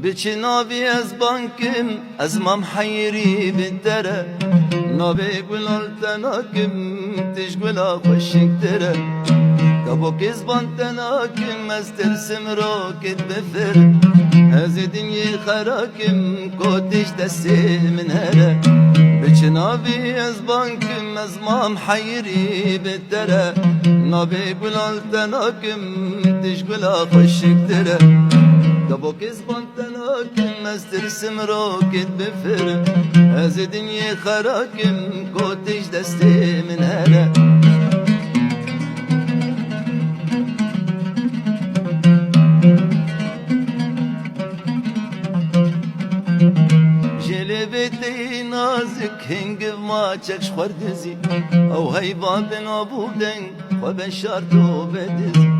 بچی ناوی از بانکم از مام حیری بدره ناوی گلال تناکم تش گلا خوشک دره کبو کزبان تناکم از ترسم راکت بفر از دنیا خراکم کتش دستی من هره بچی ناوی از بانکم از مام حیری بدره ناوی گلال تناکم تش گلا خوشک دره کبو کزبان تناکم از ترسم راکت بفر از دنیا خراکم کتش دستی من هره جلبتی نازک هنگف ما چکش خوردزی او هیبان بن آبودن و بن شارتو بدزی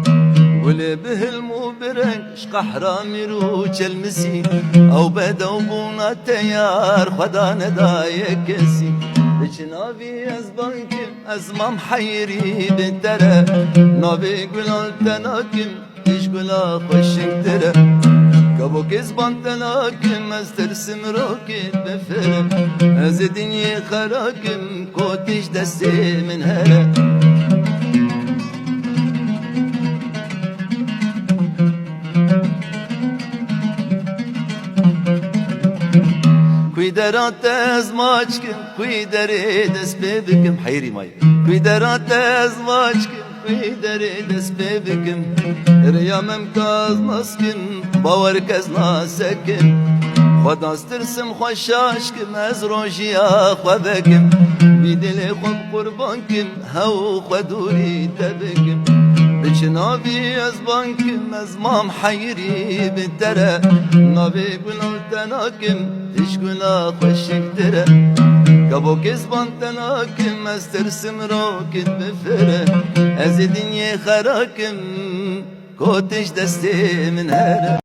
ولی بهلمو برنش قحرامي رو چلمسی او بدو بونا تیار خدا ندای کسی بچناوی از بانکم از مام حیری بدره ناوی گلال تناکم ایش گلا خوشک دره کبو کزبان تناکم از ترسم راکت بفرم از دنیا خراکم کتش دستی من هره کوی درات از ماچ کم کوی دره دست ببکم حیری مای کوی درات از ماچ کم کوی دره دست ببکم ریامم کاز نسکم باور کز ناسکم خود نسترسم خوشاش کم از روشیا خوابکم بی دل خوب قربان کم هاو خودوری تبکم بچناوی از بانکم از مام حیری بدره ناوی گلال تناکم تش گلا خوشک دره کبو کزبان تناکم از ترسم راکت بفره از دنیا خراکم کتش دستی من هره